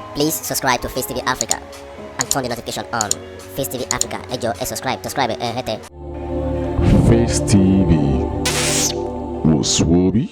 Please subscribe to Face TV Africa and turn the notification on. Face TV Africa, ẹ jọ̀ọ́ ẹ subscribe, hete. Face TV was Swoby.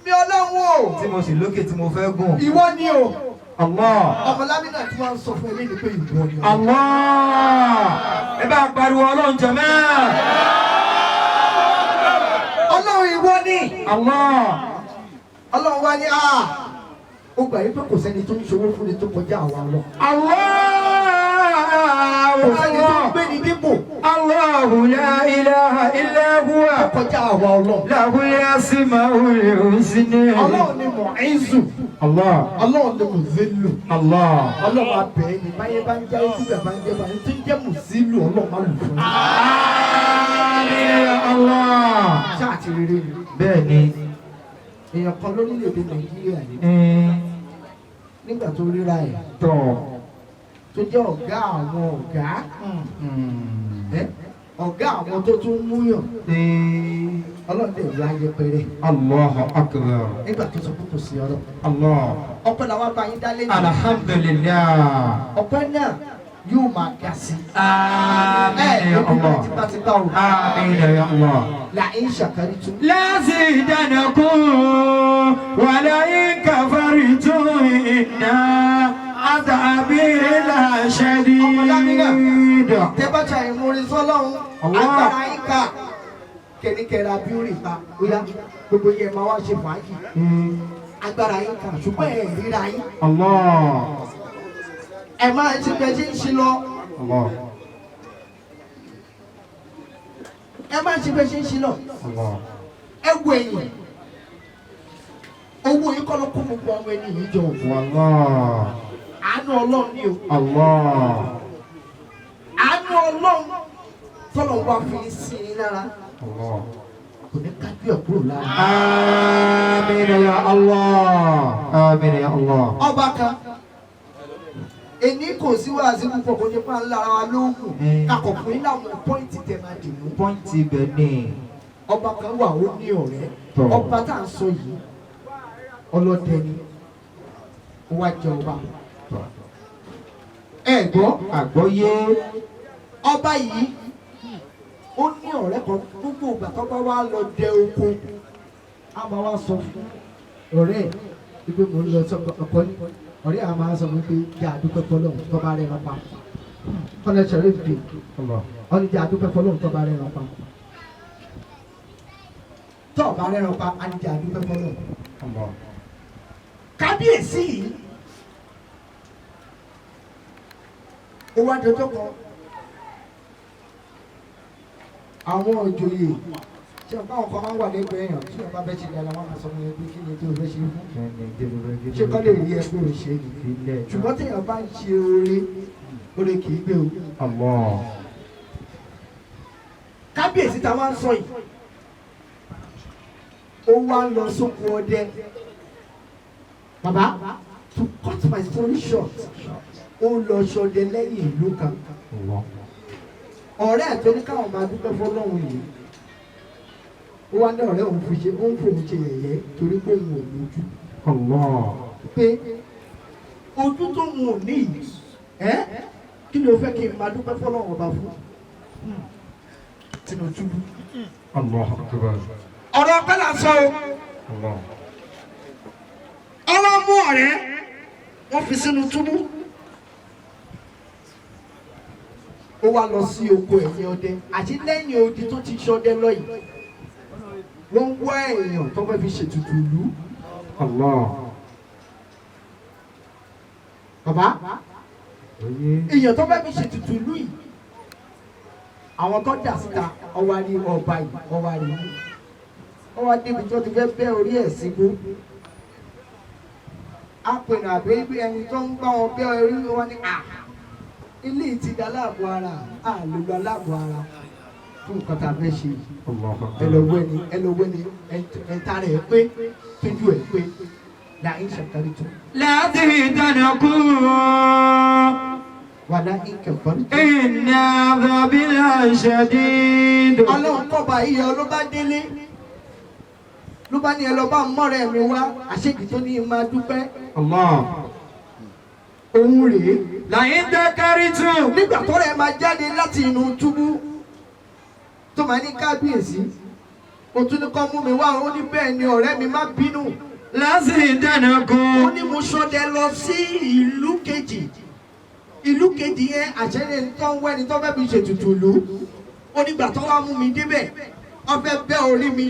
Mi Ọlọ́run o. Tí mo sì lókè tí mo fẹ́ gùn. Ìwọ ni o. Allah. Ọmọlábí náà tí wọ́n ń sọ fún mi ní pé ìwọ ni o. Allah. Ẹ bá pariwo Ọlọ́run jàmá. Ọlọ́run ìwọ ni. Allah. Ọlọ́run wá ní ó gbà yí pé kò sẹ́ni tó ń ṣòwò fún ni tó kọjá àwa lọ. Allah. Kò sẹ́ni tó ń gbé ní dípò. Allahu la ilaha illa huwa. Tó kọjá àwa lọ. Lahul asmaul husna. Ọlọ́run ni Mu'izu. Allah. Ọlọ́run ni Muzillu. Allah. Ọlọ́run abẹ́ ni báyé bá ń jẹ́ ìdúgbà bá ń jẹ́ báyé tó ń jẹ́ Muzillu Ọlọ́run má lù fún mi. Àmín ya Allah. Ṣáà ti rere ni. Bẹ́ẹ̀ni. Èèyàn kan lórílẹ̀-èdè Nàìjíríà yìí nígbà tó ríra ẹ̀ Tọ̀. tó jẹ́ ọ̀gá àwọn ọ̀gá ọ̀gá àwọn tó tún múyàn ọlọ́dẹ ìlú ayẹpẹrẹ Allahu akbar. nígbà tó sọ pé kò sí ọ̀rọ̀ Allah. ọpẹ́ làwọn bá yín dálé ní Alhamdulillah. ọpẹ́ náà yóò máa ga sí. Àmín ya Allah. tipátipá o. Àmín ya Allah. La in shakartum. لازيدنكم ولئن كفرتم إن عذابي لشديد. Tẹ́ bá ṣe ìmúrí sọ́lọ́run agbára yín ká kẹ́nikẹ́ra bí ó rìn pa bóyá gbogbo yẹn máa wá ṣe fàájì agbára yín ká ṣùgbọ́n ẹ̀ ríra yín. Allah. Ẹ máa ṣe bẹ́ẹ̀ ṣe ń ṣe lọ. Allah. ẹ má ṣe bẹ́ẹ̀ ṣe ń ṣe lọ ẹ wo ẹ̀yìn owó yìí kọ́ ló kó gbogbo àwọn ẹni yìí jọ àánú ọlọ́run ni o àánú ọlọ́run tọ́lọ̀ wá fi sí i lára kò ní kájú ẹ̀ kúrò lára. Àmín ya Allah. Àmín ya Allah. ọba kan èní kò sí wàásù púpọ̀ kò ní pa lára wa lóògùn kakọ̀ fún yín láwọn pọ́ìntì tẹ̀ máa dì mú. Pọ́ǹtì ibẹ̀ ni. ọba kan wà ó ní ọ̀rẹ́ ọba tá à ń sọ yìí ọlọ́dẹ ni ó wá jẹ ọba. ẹ gbọ́ Àgbọ́yé. ọba yìí ó ní ọ̀rẹ́ kan gbogbo ìgbà tó bá wá lọ dẹ oko a máa wá sọ fún ọ̀rẹ́ ẹ̀ wípé mò ń lọ sọ́kọ ọkọ ní ọ̀rẹ́ àwọn máa sọ wípé jẹ́ àdúpẹ́ fọlọ́hún tó bá rẹ̀ rán pa kọ́lẹ̀ ṣẹ̀rẹ́ ìdè ọ̀nì jẹ́ àdúpẹ́ fọlọ́hún tó bá rẹ̀ rán pa tó bá rẹ̀ rán pa á ní jẹ́ àdúpẹ́ fọlọ́hún. kábíyèsí yìí ó wá dọjọ́ kan àwọn òjòyè ṣé ọ̀pá ọ̀kan máa ń wà lẹ́gbẹ̀ẹ́ èèyàn tí ọba bẹ́ẹ̀ ti dára wọn máa sọ fún ẹgbẹ́ kí ni tó fẹ́ ṣe fún ṣé kọ́ lè rí ẹgbẹ́ òṣèlú ṣùgbọ́n téèyàn bá ń ṣe oore kì í gbé o. kábíyèsí ta máa ń sọ yìí ó wá ń lọ sóko ọdẹ bàbá to cut my story short ó lọ ṣọdẹ lẹ́yìn ìlú kan ọ̀rẹ́ ẹ̀ tó ní káwọn máa dúpẹ́ fọlọ́run yìí ó wá ní ọ̀rẹ́ òun fi ṣe ó ń fòun ṣe yẹ̀yẹ́ torí pé òun ò lójú. pé ojú tó ń wò ní yìí kí ló fẹ́ kí n máa dúpẹ́ fọlọ́run ọba fún Tinubu. ọ̀rọ̀ ọpẹ́ là sọ o ọlọ́mú ọ̀rẹ́ wọ́n fi sínú túbú. ó wá lọ sí oko ẹ̀yìn ọdẹ àti lẹ́yìn odi tó ti ṣọdẹ lọ yìí wọ́n ń wá èèyàn tó fẹ́ fi ṣètùtù ìlú. bàbá èèyàn tó fẹ́ fi ṣètùtù ìlú yìí àwọn tó dà síta ọwọ́ rí ọba yìí ọwọ́ rí mú ọwọ́ débi tó ti fẹ́ bẹ́ orí ẹ̀ sígbó apẹ̀nà àbẹ́ ẹni tó ń gbá wọn bẹ́ orí wọn ní ilé ti da láàbò ara àlùlọ aláàbò ara fún nǹkan tá a fẹ́ ṣe ẹlọ́wẹ́ ni ẹ̀ta rẹ̀ pé tójú ẹ̀ pé láì ṣàkárí tó. láti ìdánilkú. wàlá ìkẹfọ́rí tó. iná àbábílà ṣẹ̀dídò. ọlọ́run kọ́ba iyọ̀ ló bá délé ló bá ní ẹ lọ bá mọ́rẹ̀ mi wá àṣegì tó ní í máa dúpẹ́. òun rèé. láyé dákárí tún. nígbà tó rẹ̀ máa jáde láti inú túbú tó máa ní kábíyèsí o tún ní kọ́ mú mi wá ó ní bẹ́ẹ̀ ni ọ̀rẹ́ mi má bínú. láti ìdánilkú. ó ní mo ṣọdẹ lọ sí ìlú kejì yẹn àṣẹlẹ̀ tó ń wẹ́ni tó fẹ́ fi ṣètùtù ìlú ó nígbà tó wá mú mi débẹ̀ wọ́n fẹ́ bẹ́ orí mi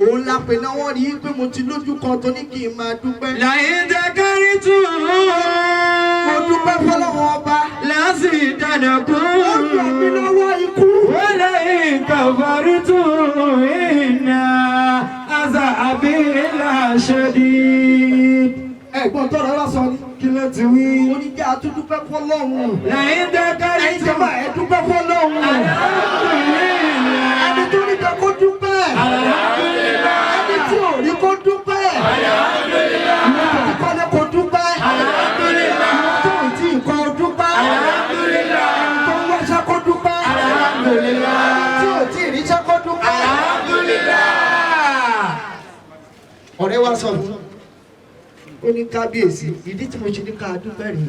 òun la pè náà wọ́n rí i pé mo ti lójú kan tó ní kí n máa dúpẹ́. láyé dákárí tún. mo dúpẹ́ fọlọ́wọ́ ọba. láti ìdánilkú. ó yọ mí lọ́wọ́ ikú. wọ́n lè kàfàrí tún. iná àbábílà ṣẹ̀dídò. ẹ̀gbọ́n tọrọ wá sọ ni. kí ló ti wí. oníjà àtúndúpẹ́ fọlọ́run. láyé dákárí ẹ̀yin tún. jọba ẹ̀ dúpẹ́ fọlọ́run. ẹni tó ní kẹ́ kó dúpẹ́. ẹni tí ò rí kó dúpẹ́. ìwọ tó ti kọ́lé kó dúpẹ́. ìwọ tó ò tí ì kọ́ dúpẹ́. ẹni tó ń wáṣẹ́ kó dúpẹ́. tí ò tí ì ríṣẹ́ kó dúpẹ́. ọ̀rẹ́ wa sọ fún ó ní kábíyèsí ìdí tí mo ṣe ní ká dúpẹ́ rèé.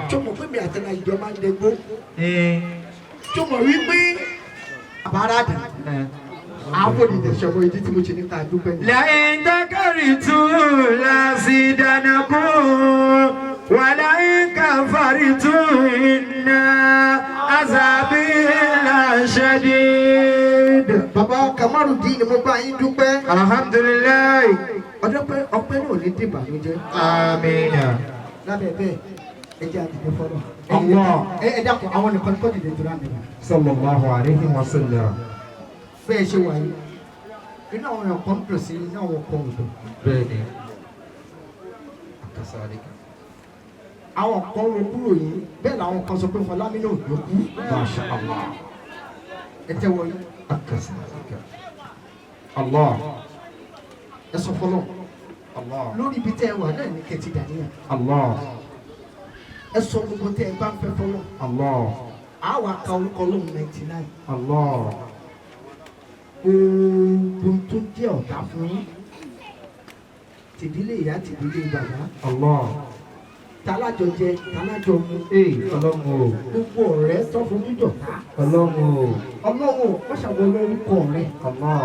tó mọ̀ pé mi àtẹnà ìjọ máa ń dẹgbó. tó mọ̀ wípé àbáradà àwọn olùdẹ̀ṣọ̀bọ̀ ìdí tí mo ṣe ní ká dúpẹ́ rèé. láyé dákárí tún. láti ìdánilkú. wàláyé kàfàrí tún. iná àbábílà ṣẹ̀dídò. bàbá Kamarudeen ni mo bá yín dúpẹ́. alhamdulilayi. ọpẹ́ náà ní dìbànújẹ́. amina. lábẹ́ bẹ́ẹ̀ ẹ jẹ́ àdìdẹ fọlọ́. Allah. ẹ dákun àwọn nìkan kọ́ dìde tó rà mí. sallallahu alayhi wa sallam. bẹ́ẹ̀ ṣe wà yìí inú àwọn èèyàn kan dùn sí inú àwọn kan ò dùn. bẹ́ẹ̀ni akasaalika àwọn kan ro kúrò yìí bẹ́ẹ̀ làwọn kan sọ pé Fọlámínà ò ló kú. masha Allah ẹ tẹ́wọ́ yìí akasaalika Allah ẹ sọ fọlọ́ Allah lórí ibi tẹ́ ẹ wà náà ní kẹ́tì dàníyàn Allah ẹ sọ gbogbo tẹ́ ẹ bá ń fẹ́ fọlọ́ Allah àwa ka orúkọ lóhùn 99 Allah oògùn tó jẹ́ ọ̀tá fún yín tìdílé ìyá tìdílé bàbá Allah talájọ jẹ talájọ mu ọlọ́run o gbogbo ọ̀rẹ́ tó fojú jọ̀tá ọlọ́run o ọlọ́run wọ́n ṣàwọlé orúkọ rẹ̀ Allah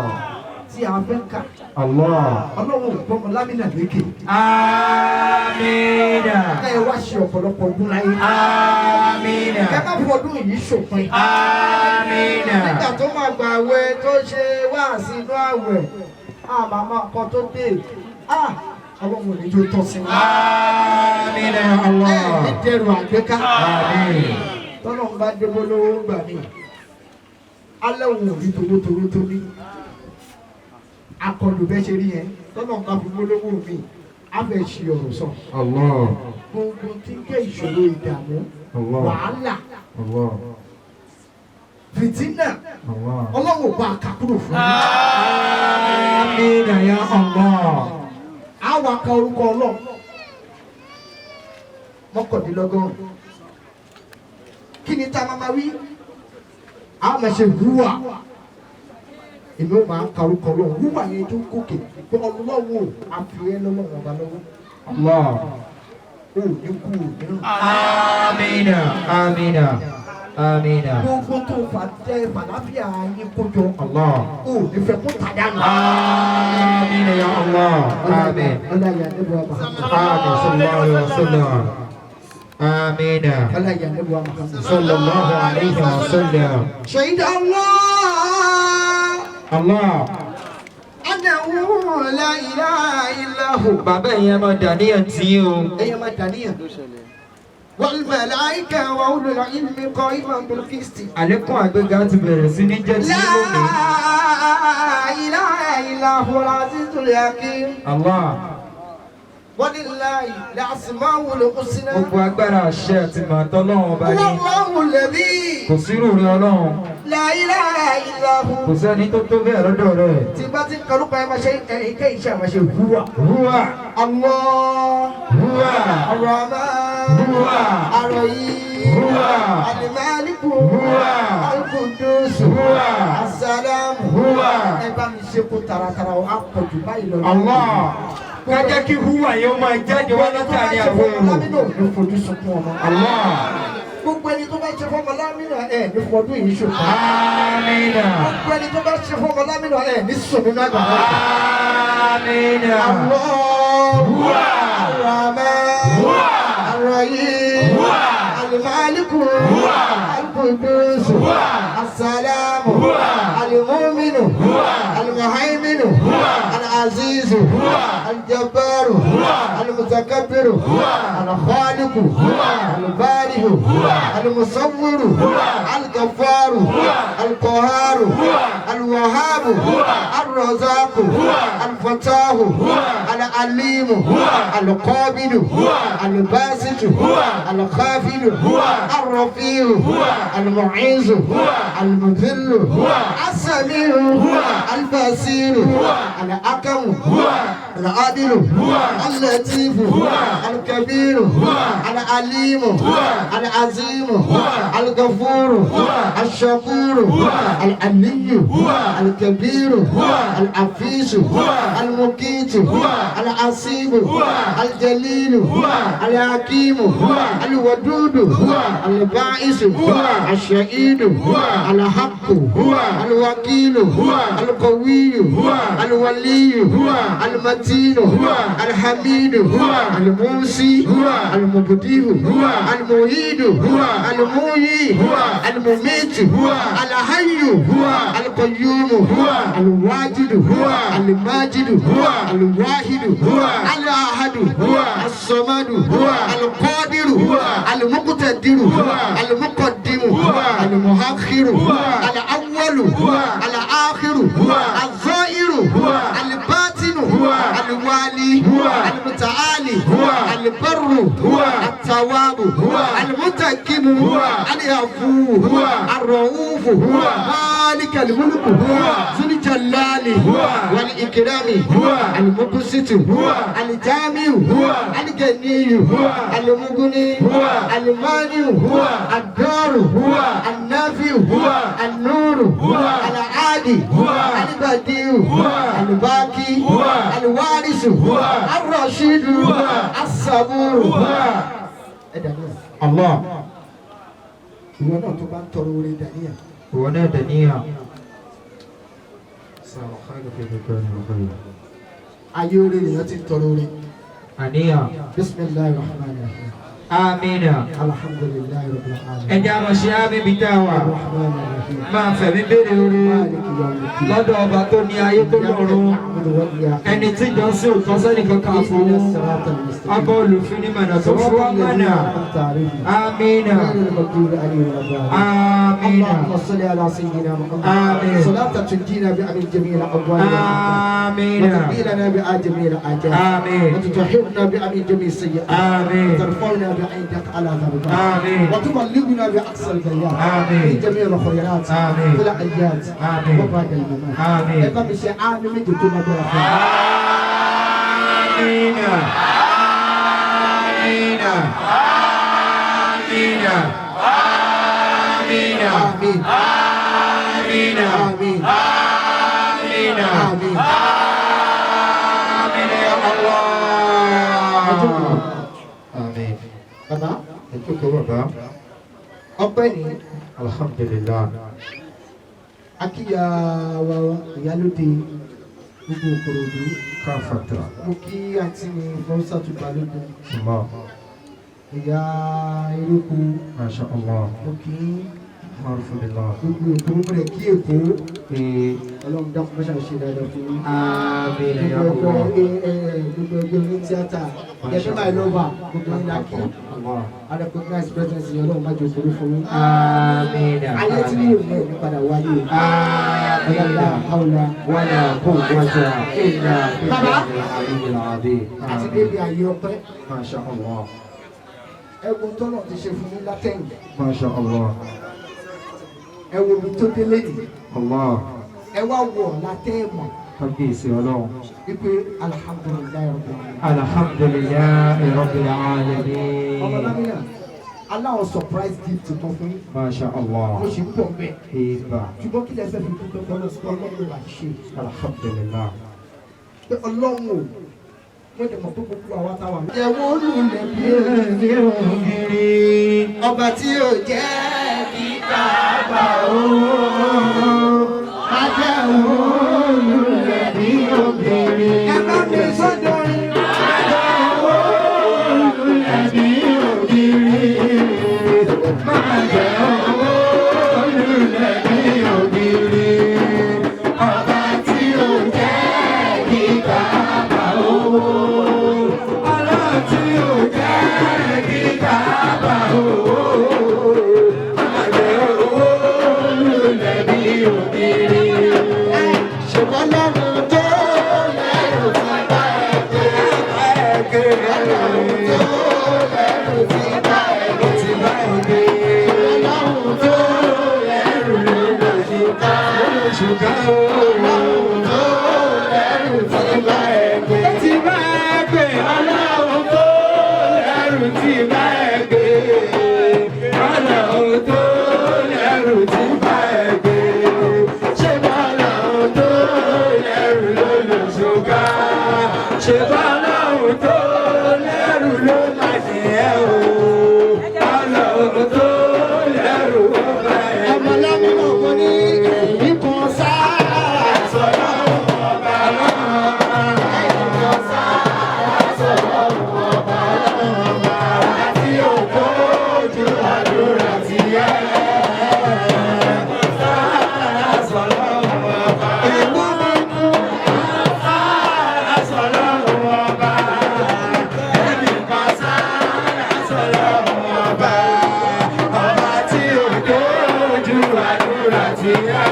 tí a fẹ́ kà Allah ọlọ́run gbọ́mọ lámìnà lékè amina ẹ wá ṣe ọ̀pọ̀lọpọ̀ ọdún láyé amina ẹ má fọdún yìí ṣòpin amina nígbà tó máa gbà àwẹ̀ tó ṣe wá sínú àwẹ̀ àmàmà kan tó dé ọlọ́run ò ní jó tọ́ sí i. amina Allah ní dẹrù àgbéká amin tọ́nà ń bá débó lówó gbà mí alẹ́ òun ò rí towótowó tó ní akọlù bẹ́ẹ̀ ṣe rí yẹn tọ́nà ń bá fi gbólógbò mi á fẹ́ ṣe ọ̀rọ̀ sọ. Allah gbogbo tí ń jẹ́ ìṣòro ìdààmú Allah wàhálà Allah fìtínà Allah ọlọ́run bá a kà kúrò fún mi. amina ya Allah àwọn aka orúkọ ọlọ́run mọ́kàndínlọ́gọ́rùn kí ni tá a máa wí a máa ṣe húwà èmi ò máa ń ka orúkọ ọlọ́run húwà yẹn tó gòkè pé ọlọ́run àfihàn lọ́wọ́ ọba lọ́wọ́ Allah ó ní kú òmíràn. amina amina amina gbogbo tó fà jẹ́ fàlàfíà yín kójọ Allah ó ní fẹ́ kó tàdá nù. amina ya Allah amin ọláyà níbo Muhammad amin sallallahu alaihi wasallam amina ọláyà níbo Muhammad. sallallahu alaihi wasallam شهد الله Allah أنه لا إله إلا هو. bàbá yẹn máa dàníyàn tí o أي مدنية والملائكة وأولو العلم قائما بالقسط. àlékún àgbéga ti bẹ̀rẹ̀ sí ní jẹ́ tí لا lónìí إله إلا هو العزيز الحكيم. Allah ولله الأسماء الحسنى. gbogbo agbára àṣẹ àti màtọ́ lọ́wọ́ ọba ní والله الذي kò sírù rí ọlọ́run لا إله إلا kò هو. sẹ́ni tó tó bẹ́ẹ̀ lọ́dọ̀ rẹ̀ تباتي قلوبا ما شيء كي شيء ما شيء هو huwa الله huwa الرحمن huwa الرحيم huwa المالك huwa القدوس huwa السلام huwa ẹ bá mi ṣe kó taratara o àpọ̀jù báyìí lọ. Allah kájẹ́ kí huwa yóò máa jáde wá látàrí àwọn èrò lámìnà ò ní fojú sunkún ọmọ. Allah gbogbo ẹni tó bá ṣe fọmọ lámìnà ẹ ní fọdún yìí ṣòfò. amina gbogbo ẹni tó bá ṣe fọmọ lámìnà ẹ ní sùnmí náà gbàgbọ́. amina Allah huwa Ar-Rahman huwa Ar-Rahim huwa المالك هو القدوس هو السلام هو المؤمن هو المهيمن هو العزيز هو الجبار هو المتكبر هو الخالق هو البارئ هو المصور هو الغفار هو القهار هو الوهاب هو الرزاق هو الفتاح هو العليم هو القابل هو الباسط هو الخافض هو الرفيع هو المعز هو المذل هو السميع هو البصير هو الحكم هو العادل هو اللطيف هو الكبير هو العليم هو العظيم هو الغفور هو الشكور هو العلي هو الكبير هو العفيس هو المقيت هو العصيب هو الجليل هو الحكيم هو الودود هو البائس هو الشهيد هو الحق هو الوكيل هو القوي هو الولي هو المتين هو الحميد هو الموسي هو المبدئ هو المعيد هو المحيي هو المميت هو الحي هو القيوم هو الواجد هو الماجد هو الواحد هو الأحد هو الصمد هو القادر هو المقتدر هو المقدم هو المؤخر هو الأول الأول الآخر الظاهر الباطن الوالي المتعالي البر التواب المتكم العفو الرؤوف مالك الملك ذو الجلال والإكرام المقسط الجامع الغني المغني المانع الدار النافع النور العادي البديع الباقي الوارث الرشيد الصبور الله ìwọ náà tó bá ń tọrọ orí dàníyà. ìwọ náà dàníyà. ayé orí nìyẹn ti ń tọrọ orí. àníyàn. bisimilahi rahman rahim. amina. alhamdulilayi rabbil alamin. ẹja lọ ṣe ámì bí tá a wà. rahman rahim. máa fẹ̀mí béèrè orí lọ́dọ̀ ọba tó ní ayé tó lọ́run. ẹni tí jọ sí òtọ́ sẹ́ni kankan fún ọba olùfin ní mọ̀nà tó fún wa mọ̀nà. amina. amina. اللهم صل على سيدنا محمد. آمين. صلاة تنجينا بأمن جميع الأقوال. آمين. وتقبلنا بأ جميع الآجال. آمين. وتطهرنا بأمن جميع السيئات. آمين. وترفعنا بعيدك على ذنبك. آمين. وتبلغنا بأقصى البيان. آمين. من جميع الخيرات. آمين. في الحيات. آمين. وبعد الممات. آمين. إبا بشي آمين من جتنا برحمة. آمين. آمين. آمين. آمين. آمين. آمين. آمين. آمين. آمين. آمين يا الله. آمين. Baba, Itu kau bapa. ọpẹ́ ni Alhamdulillah. akíya wa ìyálóde gbogbo Ìkòròdú. Kafatra. Mo kí àǹtí mi Fawzatu Balógun. Allah. Ìyá eréko. Masya Allah. Mo kí Alhamdulillah. gbogbo Èkó mo rẹ̀ kí Èkó. Ọlọ́run dákun mọ́ṣá ṣe dáadáa fún yín. Amin ya Gbogbo Allah. ẹgbẹ́ ní tíátà. Ẹgbẹ́ máa lọ́ba gbogbo ní lákì. Allah. I recognize presence yẹn Ọlọ́run má jẹ́ òkúrú fún yín. Amin. Ayé tí yóò mú ẹ̀mí padà wáyé. Amin. Ọlọ́run àwòlá. ولا قوة إلا Baba. بالله العلي العظيم. Àti débi ayé ọpẹ́. ما شاء الله. Ẹ̀wọ̀n tọ́nà ti ṣe fún yín látẹ̀yìn. ما شاء الله. Ẹ̀wọ̀n mi tó délé nìyí. الله. Ẹ wá wọ̀ látẹ̀mọ̀. حديث الله. Wípé alhamdulilayi rabbil alamin. الحمد لله رب Ọmọ العالمين. Lámínà, aláwọ̀ surprise gift kan fún yín. ما شاء Mo الله. ṣì ń bọ̀ bẹ́ẹ̀. إيبا. Ṣùgbọ́n kí lẹ fẹ́ fi dúpẹ́ fọlọ́ sí Ọlọ́run wà ṣe. الحمد لله. Pé Ọlọ́run ò wọ́n dẹ̀ mọ̀ pé gbogbo àwa táwa. Ẹ̀wọ̀n olùlẹ̀ bí ọba tí ò jẹ́ kí kábà ó. Ajẹ́wọ̀n olùlẹ̀ bí ògiri. Ẹ bá mi sọ́dọ̀ yín. Ṣùgbọ́n lọ́run tó lẹ́rù ti bá ẹgbẹ́. Ọlọ́run tó lẹ́rù ti bá ẹgbẹ́. Ọlọ́run tó lẹ́rù ló ti bá ẹgbẹ́. Ọlọ́run tó lẹ́rù ti bá ẹgbẹ́. Ọlọ́run tó lẹ́rù ti bá ẹgbẹ́. Ọlọ́run tó lẹ́rù ti bá ẹgbẹ́. Ṣé bọ́lọ́run tó lẹ́rù ló lò ṣúgà? Ṣé bọ́lọ́run tó lẹ́rù ló má ṣe ẹ́ o? Ọlọ́run tó lẹ́rù ó bá ẹgbẹ́. Ọmọ Lámínà kò ní èyí kan sáà sọ̀rọ̀ ọba náà. Èyí kan sáà sọ̀rọ̀ ọba náà. Àti òkú ojú àdúrà ti yẹ. Ọba tí òjò ojú àdúrà ti yẹ.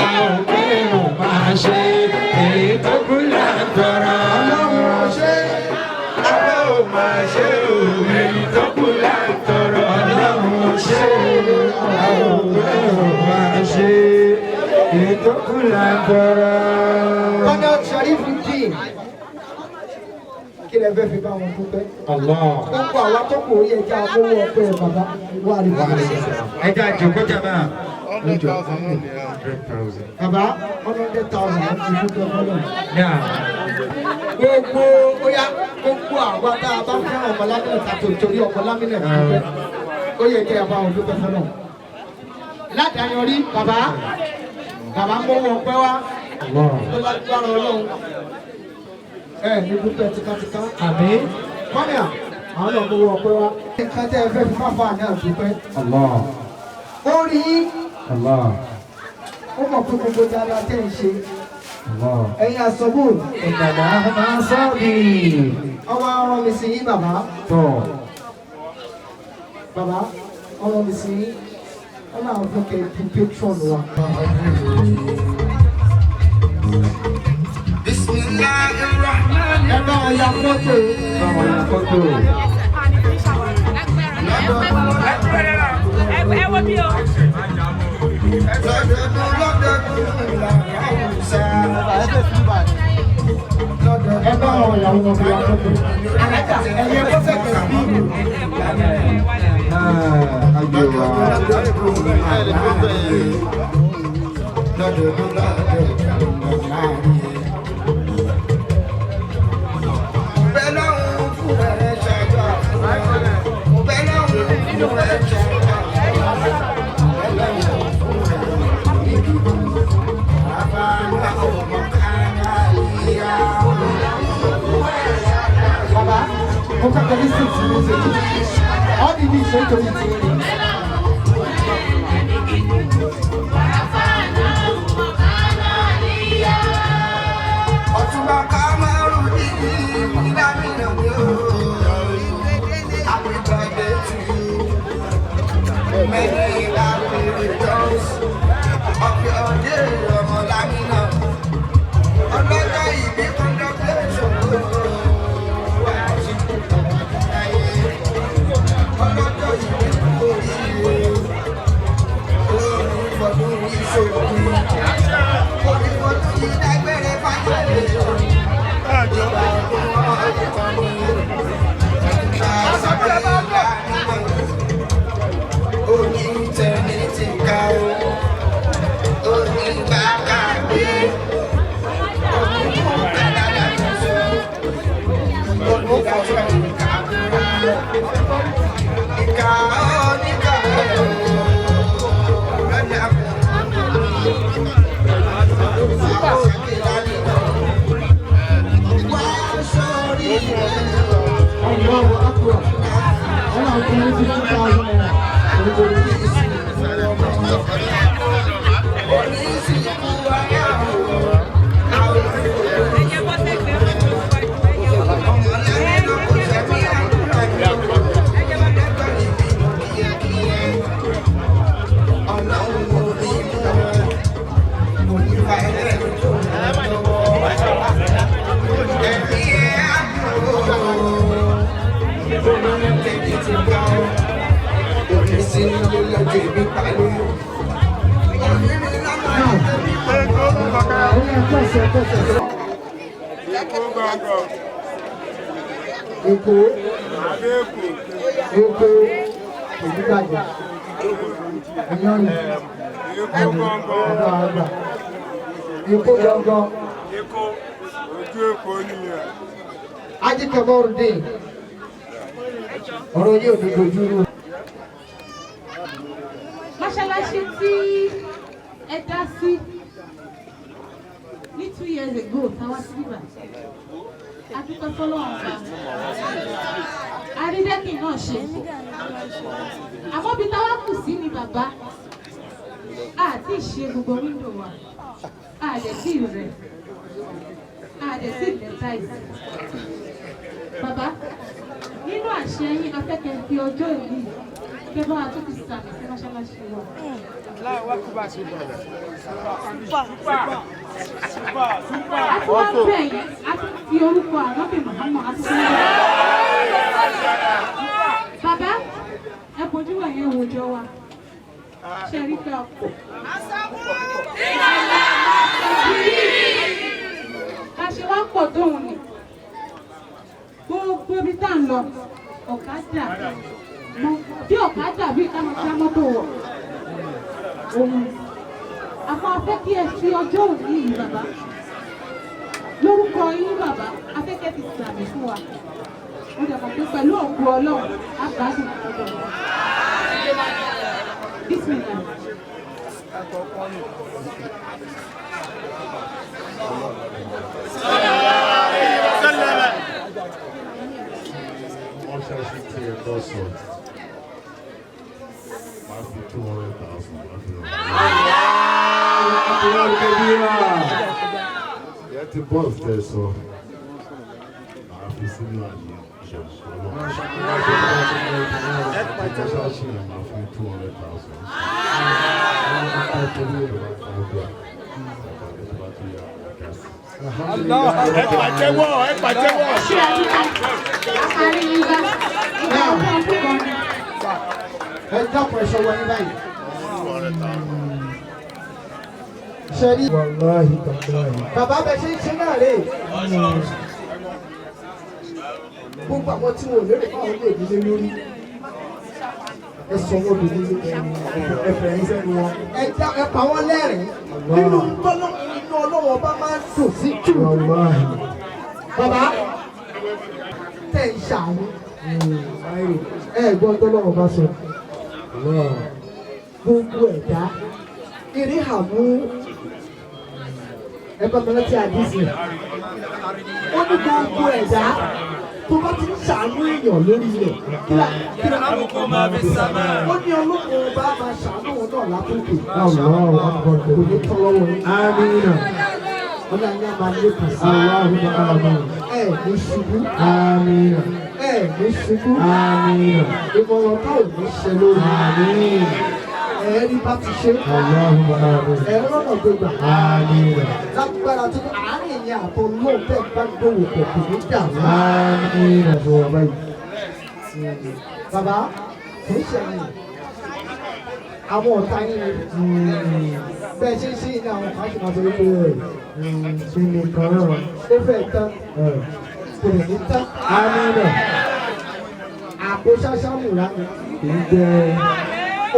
àwọn òbí ò máa ṣe èyí tó kù là ń tọrọ. Ọlọ́run ṣe àwọn ò máa ṣe èyí tó kù là ń tọrọ. Ọlọ́run ṣe àwọn òbí ò máa ṣe èyí tó kù là ń tọrọ. Bọ́dọ̀ Ṣàrífù dì kí lẹ fẹ́ fi bá wọn dúpẹ́. Gbogbo àwọn tó kù yẹ kí a mówó ọpẹ́ bàbá wà ní bàbá. Ẹja ìjòkó jàmbá. Bàbá 100,000 ti dúpẹ́ fọlọ́. Gbogbo bóyá gbogbo àwọn tá a bá fún ọmọ lámìnà tàbí torí ọmọ lámìnà dúpẹ́. Ó yẹ kí a bá wọn dúpẹ́ fọlọ́. Ládàáyọrí bàbá mówó ọpẹ́ wá. Tó bá gbára Ọlọ́run. Ní dúpẹ́ tipátipá. Àmín. Kọ́nìyà àwọn ọmọ owó ọpẹ́ wa. Nǹkan tẹ́ ẹ fẹ́ fi máa fà náà dúpẹ́. Ó rí ó mọ̀ pé gbogbo dáadáa tẹ́ ń ṣe. Ẹ̀yin àsọ̀bù. Ìgbàlá máa ń sọ́ọ̀bì. Ọwọ́ ọ̀rọ̀ mi sí yín bàbá. Bàbá ọ̀rọ̀ mi sí yín. Wọ́n náà fún kẹ́kẹ́ patron wa. Ẹ bá wọn ya fọ́tò. Ẹ wo bí o. Ẹ bá wọn ìyàwó wọn fi ya fọ́tò. Ẹ̀yẹ kó fẹ́kẹ̀ bí mi. Baba, mo kọ́ kẹ́lí sí ti ní ṣètò. Ọ́ di bí ìṣe nítorí ti ní. Ọ̀túnba Kamaru dìdí ìdámínà mi ò. Happy birthday to you. Many happy returns of your day, ọmọ Lámínà. Ọlọ́jọ́ ìbí congratulation. Ọlọ́jọ́ ìbí oríire. Orin fọdún ìṣòro. Orin fọdún ìdágbére fáyọ̀lẹ̀. Ìgbà ọdún ọdún ni. Oyin tẹ̀lé ti ká o. Oyin bá ká gbé. Oyin kò bẹ̀rẹ̀ lẹ́nu tó. Oyin ká tó ìka múra. Ìka oníkà o. Lọ́jà kò wá sórí rẹ̀. Allahu Akbar. Ọlọ́run kún ní 50,000 naira. Èkó Òdúgbàjà Ìyọ́nì ọ̀dọ̀ àgbà Èkó gangan ojú Èkó nìyẹn. Ajíkẹ́bọ́rùdé ọ̀rọ̀ yóò ní dojúrú. Mọ́ṣáláṣí tí ẹ dá sí ní 2 years ago táwa sí bíbà. Adúpẹ́ fọlọ́run ọba. Àrídẹ́kì náà ṣe. Àmọ́ bí táwa kù sí ni bàbá. Àti ìṣe gbogbo wíńdò wa. Àdẹ̀sí rẹ̀. Àdẹ̀sí lẹ́tà ìsìn. Bàbá, nínú àṣẹ yín afẹ́kẹ́ fi ọjọ́ ìlú kẹ́ bá wa tó fi sàmì sí mọ́ṣáláṣí wa. a ti wá bẹ̀ yín a ti fi orúkọ ànábì Muhammad a ti fi bàbá ẹ bójú wà yẹn wòjọ wa ṣe rí pé ọkọ̀ ká ṣe wá pọ̀ tóun ni gbogbo ibi tá à ń lọ ọ̀kadà bí ọ̀kadà bí ká máa ṣá mọ́tò wọ̀ òun àmọ́ a fẹ́ kí ẹ fi ọjọ́ òní yìí bàbá lórúkọ yín bàbá a fẹ́ kẹ́ ti sàmì fún wa mo dẹ̀ mọ̀ pé pẹ̀lú òkú ọlọ́run á gbádùn ọ̀dọ̀ wa. Bismillah. Wọ́n ṣáṣí tí ẹ tọ́ sọ. Máa fi 200,000 máa fi rọ̀. Ẹ ti bọ́ọ̀sì tẹ sọ. Máa fi sínú àyè ìṣẹ̀ṣọ́ náà. Ẹ pàtẹ́ ṣáṣí ẹ̀ máa fi 200,000. Ẹ pàtẹ́wọ́, ẹ pàtẹ́wọ́. Ṣé ẹ ti ká àárín yín bá ìgbà ọ̀pọ̀ ọ̀pọ̀ kan ni. ẹ dákun ẹ̀ṣọ́ wọlé báyìí. ṣe rí bàbá bẹ ṣe ń ṣe náà rè gbogbo àwọn tí wọn ò lérò fáwọn ilé ìdílé lórí ẹ sọ wọn lórí ẹ fẹ̀yìn sẹ́nu wọn ẹ pa wọn lẹ́rìn nínú tọ́lọ́ inú ọlọ́wọ́ bá máa ń dùn sí jù bàbá tẹ̀ ń ṣàánú ẹ gbọ́ tọ́lọ́wọ́ bá sọ gbogbo ẹ̀dá eré hàmú ẹ bá mi rántí àdìsí ó ní gbogbo ẹ̀dá tó bá ti ń ṣàánú èèyàn lórí rẹ̀ kíra ó ní ọlọ́run ọba máa ṣàánú wọn náà látòkè kò ní tán lọ́wọ́ yín. Amina. wọ́n náà yá máa lé kàn sí ẹ ní ṣubú. Amina. ẹ ní ṣubú. Amina. ìmọ̀ràn ká ò ní ṣe lórí. Amina. ẹ̀rí bá ti ṣe. ẹ̀rọ náà gbégbá. lágbára tó ní àárín ìyẹn àtọ̀ lóun tẹ̀ bá gbówó pọ̀ kò ní dà wá. bàbá kò ń ṣe àyè àwọn ọ̀tá yín bẹ́ẹ̀ ṣe ń ṣe ní àwọn kan ṣe máa sọ wípé ṣe nìkan náà ó fẹ́ tán kò ní tán. àpò ṣáṣámù rání kì í jẹ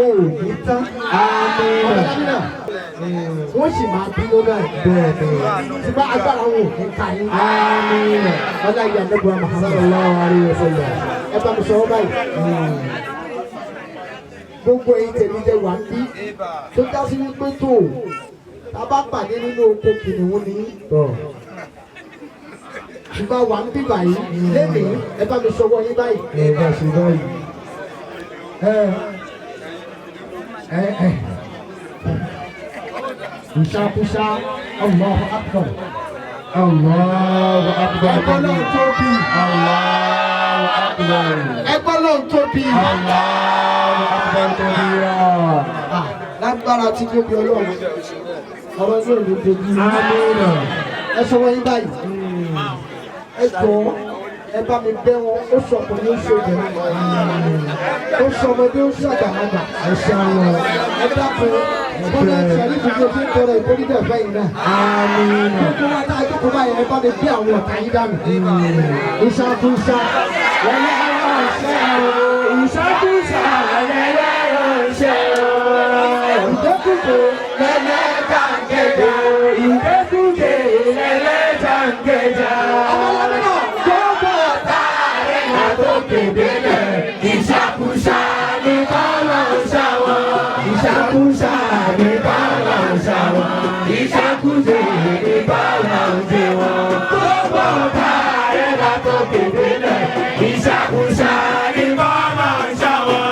òògùn tán. ọ̀dọ́dọ́dọ́ wọ́n sì máa dúró náà bẹ́ẹ̀ tí bá agbára wọn ò ní ká yín. ọ̀dọ́ ìyá ẹ̀dẹ́gbọ̀n Muhammad sallallahu alaihi wasallam ẹ bá mi sọ ọ́ báyìí. gbogbo èyí tèmi jẹ wà ń bí tó já sí wípé tó tá a bá pàdé nínú oko kìnìún ní ṣùgbọ́n wà ń bí báyìí lẹ́mìí ẹ bá mi sọwọ́ yín báyìí. ẹ bá ṣe báyìí. ìṣàkóso Allahu Akbar. Allahu Akbar. ẹgbẹ́ náà tóbi. Allahu Akbar. ẹgbẹ́ náà tóbi. Allahu Akbar kabira. lágbára tí tóbi ọlọ́run ọ̀rọ̀ náà ló tóbi. Amina. ẹ sọ wọ́n yín báyìí. ẹ jọ ẹ bá mi bẹ̀ wọ́n ó sọ pé ní oṣù obìnrin ó sọ ọmọdé ó ṣàgbàlagbà Ẹ ṣàwọn. ẹ dákun bọ́lá ìṣẹ̀lẹ̀ ìdíje tí ń tọrọ ìbódìdẹ̀ fẹ́yìn náà. Amina. gbogbo wa tá a jókòó báyìí ẹ bá mi bí àwọn ọ̀tá yín dànù. ìṣàkóso wọlé àwọn ọ̀ṣẹ́ Ìṣàkóso ẹlẹ́yẹ̀rọ̀ṣẹ́ ìdẹ́kùkù lẹ́lẹ́tàǹgẹ̀jà. Ìdẹ́kùkè lẹ́lẹ́tàǹgẹ̀jà. ọmọlábí náà gbogbo ọ̀tá Ààrẹ àtòkèdélẹ̀. Ìṣàkóso ní kọ́lọ̀ ṣàwọn. Ìṣàkóso ní kọ́lọ̀ ṣàwọn. Ìṣàkóso ní kọ́lọ̀ ṣe wọn. Gbogbo ọ̀tá rẹ̀ látòkèdélẹ̀. Ìṣàkóso ní kọ́lọ̀ ṣàwọn.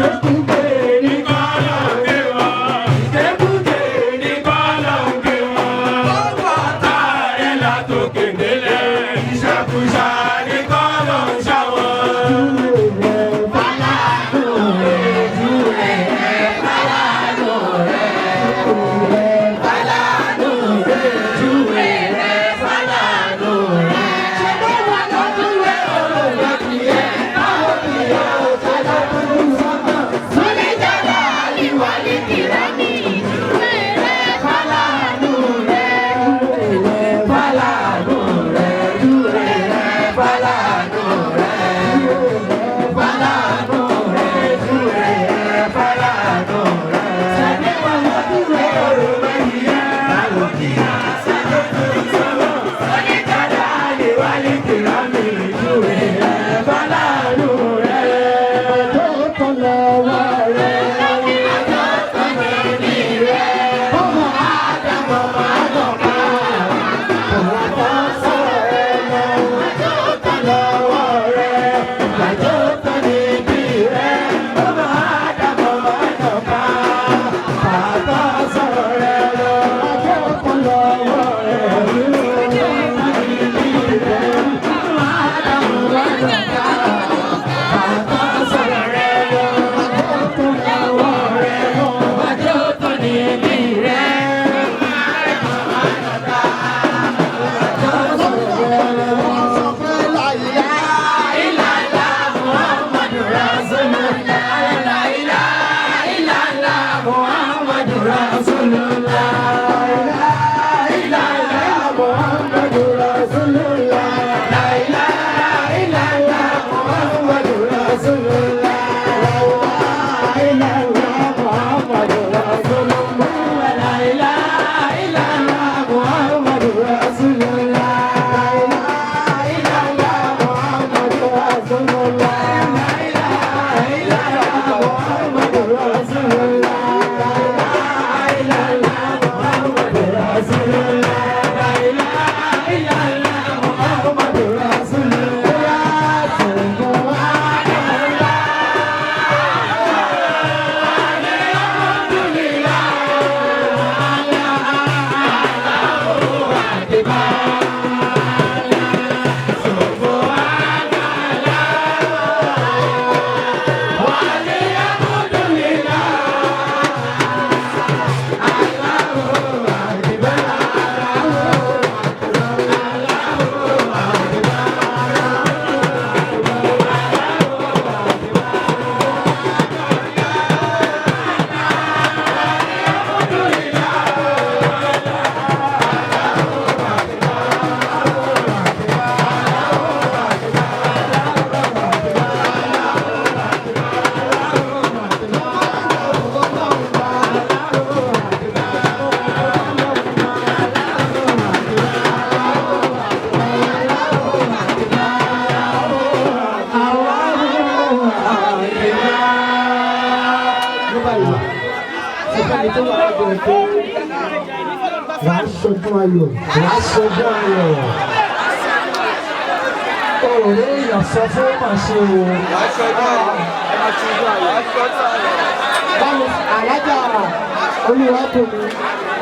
Ìdẹ́kùkè ní kọ́lọ̀ gbé wọn. Ìdẹ́kùkè ní kọ́lọ̀ gbé wọn. Gbogbo ọ̀tá rẹ̀ látòkèdélẹ̀. Ìṣàkóso ní kọ́lọ̀ ṣàwọn. Ìṣàkóso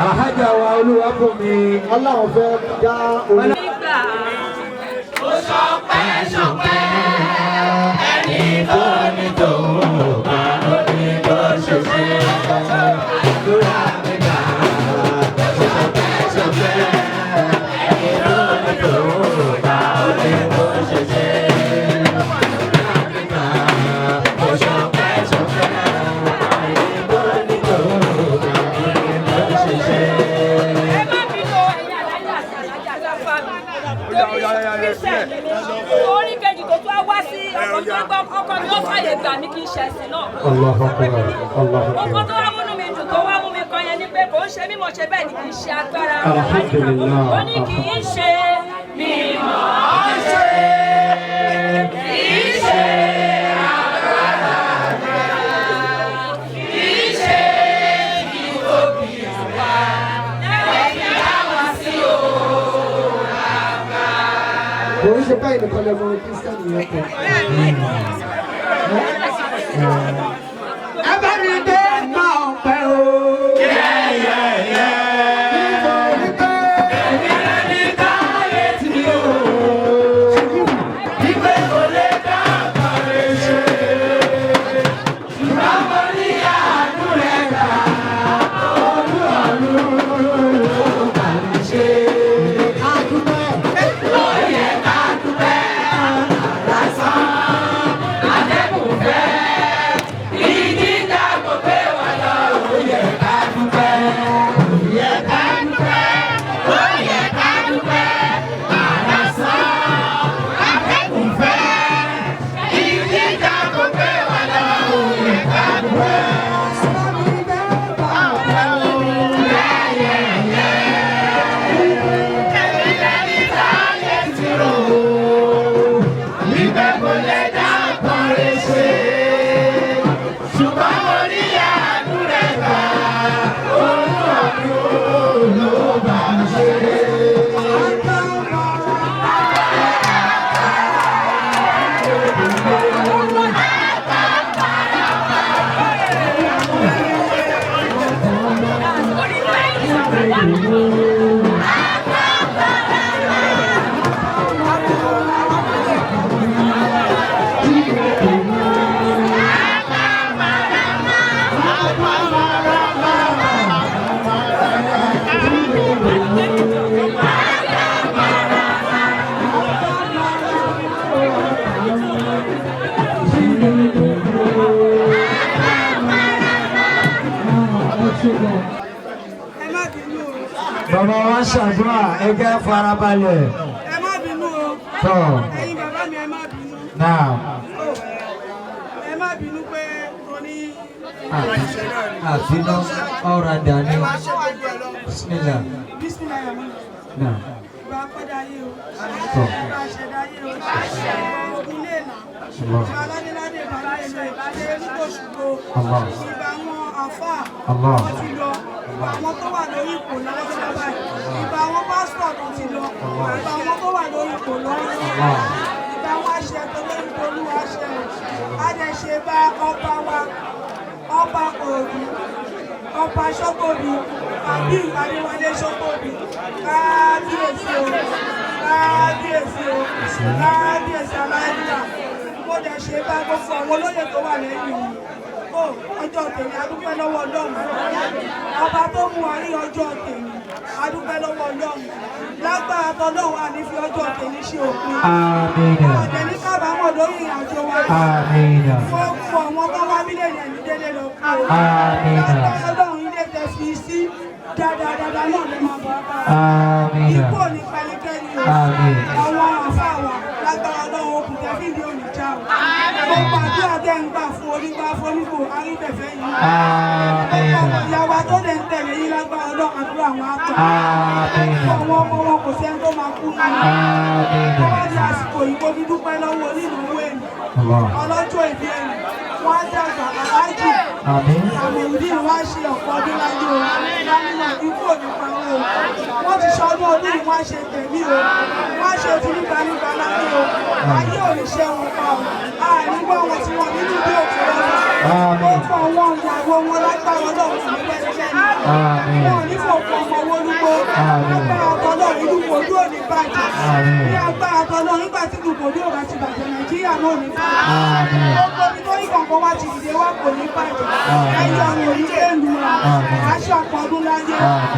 Àhájà wa Olúwabùnmi Ọlọ́run fẹ́ dá orí. Ó ṣọpẹ́ ṣọpẹ́ ẹni tó ní tòun bá òní bó ṣe ṣe àdúrà mi gbà. Ó ṣọpẹ́ ṣọpẹ́ ẹni tó ní tòun bá òní bó ṣe ṣe àdúrà mi gbà. Ó ṣọpẹ́ ṣọpẹ́ ẹni tó ní tòun bá òní bó ṣe ṣe. Orí kejì tó tún á wá sí ọkọ̀ tó gbọ́ ọkọ̀ tó fàyè gbà mí kì í ṣe ẹ̀sìn náà. Ọkọ̀ tó wá múnú mi dùn tó wá mú mi kan yẹn ni pé kò ń ṣe mímọ̀ ṣe bẹ́ẹ̀ ni kì í ṣe agbára. Ó ní kì í ṣe mímọ̀ ṣe kì í ṣe agbára kì í ṣe ìtóbi wa lẹ́yìn àwọn sí òun àgbà. Kò ń ṣe báyìí nìkan lẹ́mọ Kristiani yẹn kọ. Ẹ bá mi dé náà pẹ́ o. Bàbá wa ṣàdúrà ẹgbẹ́ farabalẹ̀. Ẹ má bínú o. Tọ́. Ẹ̀yin bàbá mi ẹ má bínú. Náà. Ẹ má bínú pé o ní. Àfinà ọ̀rọ̀ àdáni. Ẹ wá ṣe gbogbo ẹ lọ. Bísímìlà. Bísímìlà yà mí. Náà. Ìgbà pẹ́dà yé o. Tọ́. Ìgbà ṣẹ̀dá yé o. Ogun lè nà. Allah. Ìgbà aládéládé ìbàdí èlò ìbàdí nígbò ṣùgbò. Allah. Ìgbà àwọn àfà. Allah. Wọ́n ti lọ. Ìgbà àwọn tó wà lórí ipò lọ́wọ́lọ́wọ́ báyìí. Ìgbà àwọn pásítọ̀ tó ti lọ. Ìgbà àwọn tó wà lórí ipò lọ́wọ́lọ́wọ́. Ìgbà àwọn àṣẹ tó lórí ipò olúwa ṣẹ o. A dẹ̀ ṣe bá ọba wa, ọba Òògùn, ọba Ṣọ́gbòbí, àbí Adéwálé Ṣọ́gbòbí, kábíyèsí o. kábíyèsí aláìlá mo dẹ̀ ṣe bá gbogbo àwọn olóyè tó wà lẹ́yìn mi ó ọjọ́ tèmi adúpẹ́ lọ́wọ́ Ọlọ́run ọba tó mú wa rí ọjọ́ tèmi adúpẹ́ lọ́wọ́ Ọlọ́run lágbára tọ́lọ́run àní fi ọjọ́ tèmi ṣe òpin ọ̀dẹ̀ ní kábàámọ̀ lórí ìrìnàjò wa fún ọmọ bá wá mílíọ̀nù ẹ̀mí délé lọ kú lágbára Ọlọ́run ilé tẹ̀ fi sí dáadáa náà ló máa bọ̀ ọ́ ikú ò ní pẹ́nikẹ́ni o àwọn àfáà wa lágbára Ọlọ́run okùn tẹ̀ fídíò òní já o gbogbo àdúrà tẹ̀ ń gbà fún onígbà fonígbò aríbẹ̀fẹ́ yìí gbogbo ìyàwó tó lè ń tẹ̀lé yín lágbára Ọlọ́run àdúrà àwọn àtọ̀ àwọn ọmọ wọn kò sẹ́ni tó máa kú nínú wọ́n wá di àsìkò yìí kó fi dúpẹ́ lọ́wọ́ onínúwó èmi ọlọ́jọ́ ìbí èmi wọ́n á dàgbà aláàjì àmọ̀lùdí wá ṣe ọ̀pọ̀ ọdún láyé o lámìnà ikú òní pa wọn o wọ́n ti ṣọdún ọdún yìí wọ́n á ṣe tẹ̀mí o wọ́n á ṣe ti nígbànígbà láyé o ayé ò ní ṣe wọn pa o àárín gbọ́ wọn tí wọ́n nínú bí òkú lọ́wọ́ ó fọ wọn ìyàwó wọn lágbára Ọlọ́run ní pẹ́ẹ́sẹ́ni wọn ò ní fòkù ọmọ owó lúgbó lágbára ọ̀tọ̀lọ́ ìlú kòdú ò ní bàjẹ́ ní agbára ọ̀tọ̀lọ́ nígbà tí ìlú kòdú ò bá ti bàjẹ́ Nàìjíríà náà ò ní bàjẹ́ gbogbo ibi tó ìkọ̀ǹkan wá ti dìde wá kò ní bàjẹ́ ẹ̀yọ̀ ọ̀run ò ní kéèlú wa aṣọ ọ̀pọ̀ ọdún láyé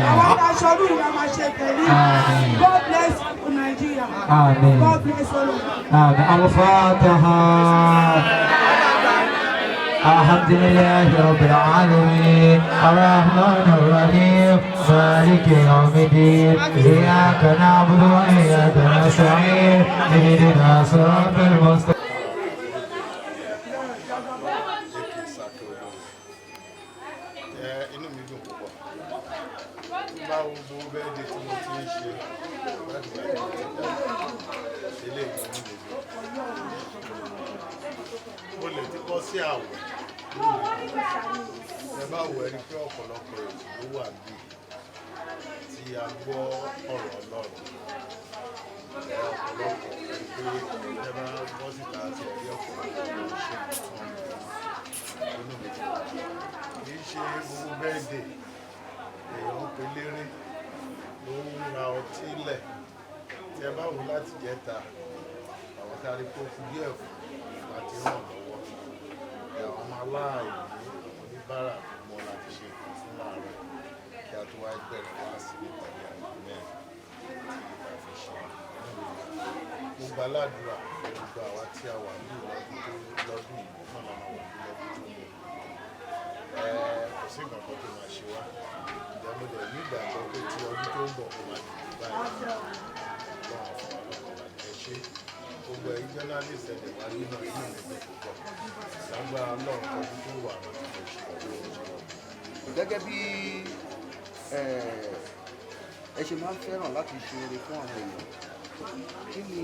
àwọn aṣọ ọdún ìlà máa ṣe tẹ̀lé God bless Nigeria God bless all of us. الفاتحة الحمد لله رب العالمين الرحمن الرحيم مالك يوم الدين إياك نعبد وإياك نستعين اهدنا الصراط المستقيم. inú mi dùn púpọ̀ báwo bó bẹ́ẹ̀ di tí mo ti ń ṣe láti bá ìgbà tí dáa ilé ìgbà mi lè mo lè ti bọ́ sí àwẹ̀ ẹ bá wọ ẹni pé ọ̀pọ̀lọpọ̀ ètò ló wà bí tí a gbọ́ ọ̀rọ̀ Ọlọ́run ọ̀pọ̀lọpọ̀ ẹni pé ẹ bá bọ́ síta àti ẹ̀rí ọ̀pọ̀lọpọ̀ ló ṣe fún inú mi kì í ṣe gbogbo bẹ́ẹ̀dẹ̀ èèyàn pelére ló ń ra ọtí lẹ̀ tí ẹ bá wù láti jẹta àwọn tá a rí kó fún díẹ̀ fún láti ràn lọ́wọ́ àwọn ọmọ aláàìní àwọn oníbàárà mọ́ láti ṣe ìpín fún láàárọ̀ kí a tó wá bẹ̀rẹ̀ wá sí ìpàdé àwọn mẹ́rin tí a fi ṣe gbogbo aládùúrà gbogbo àwa tí a wà ní lọ́dún yìí náà la máa wà ní lọ́dún tó ń bọ̀ kò sí nǹkan kan tó máa ṣe wá ìdámọ́dẹ̀ nígbàgbọ́ pé tí ọdún tó ń bọ̀ kó máa dìbò báyìí lọ́wọ́ fún ọlọ́kọ̀ọ́lá ẹ ṣe gbogbo ẹ̀yin journalist ẹ̀dẹ̀ wá nínú inú mi tó pọ̀ lágbára ọlọ́run ọdún tó wà láti lè ṣe ọdún tó ń bọ̀. gẹ́gẹ́ bí ẹ ṣe máa ń fẹ́ràn láti ṣe oore fún àwọn èèyàn kí ni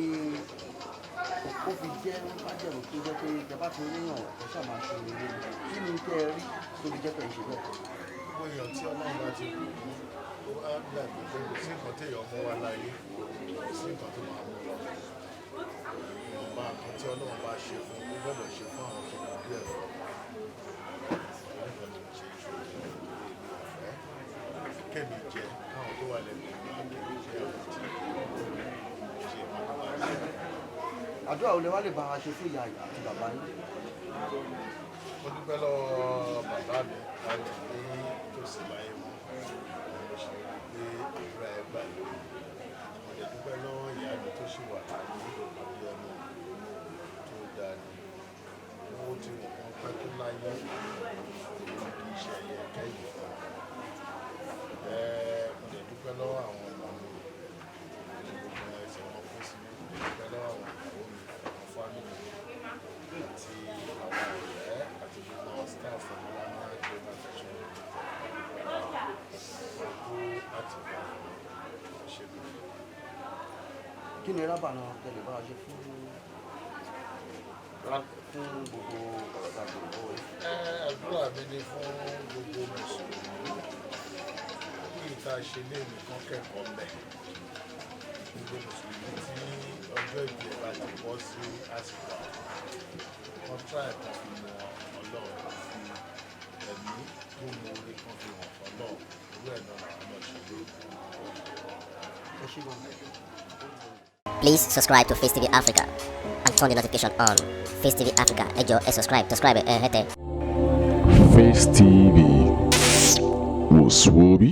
ó fi jẹ́ májèlú tó jẹ́ pé ìjọba ti ríyàn ẹ ṣáà máa ṣe oore kí ni tẹ́ ẹ rí tó fi jẹ́ pé ìṣe bẹ́ẹ̀. gbogbo èèyàn tí ọlọ́run bá ti kú ó á gbàgbé pé kò sí nǹkan téèyàn mú wá láyé kò sí nǹkan tó máa mú lọ ìwọ̀nba nǹkan tí ọlọ́run bá ṣe fún ó gbọ́dọ̀ ṣe fún àwọn tó kù díẹ̀ fún kẹ́mi jẹ káwọn tó wà lẹ́nu kẹ́mi jẹ àwọn tí ṣe máa ń bá a. àdúrà olè wá lè bá a ṣe fún ìyá àti bàbá yín. mo dúpẹ́ lọ́wọ́ bàbá mi láti ní tòsí láyé mọ́ mo ṣe rí pé àdúrà ẹ̀ gbà lórí mo lè dúpẹ́ lọ́wọ́ ìyá mi tó ṣì wà láyé àbí ọmọ tó dáa ní owó tí wọ́n pẹ́ tó láyé kì í ṣe ẹ̀yẹ kẹ́yìn fún mo lè dúpẹ́ lọ́wọ́ àwọn ọmọ mi gbogbo ẹsẹ̀ wọn kó sí mi mo lè dúpẹ́ lọ́wọ́ àwọn ìyàwó mi àwọn fámìlì àti àwọn ọ̀rẹ́ àti gbogbo àwọn staff ọmọláńlá global fashion láti bá ṣe bí. kí ni rábà náà tẹ̀lé bá a ṣe fún gbogbo ọ̀gá gbogbo rẹ̀. àdúrà mi ni fún gbogbo mùsùlùmí kí ìta ṣe lé nìkan kẹ́kọ̀ọ́ mẹ́ gbogbo mùsùlùmí tí ọjọ́ ìbí ẹ̀ bá ti bọ́ sí àsìkò wọn tíráì kan fi mọ ọlọ́run fi ẹ̀mí tó mọ orí kan fi hàn ọlọ́run irú ẹ̀ náà làwọn náà ṣe lé. ẹ ṣe gbọ́n. Please subscribe to Face TV Africa and turn the notification on. Face TV Africa, ẹ jọ̀ọ́ ẹ subscribe, hete. Face TV was Swoby.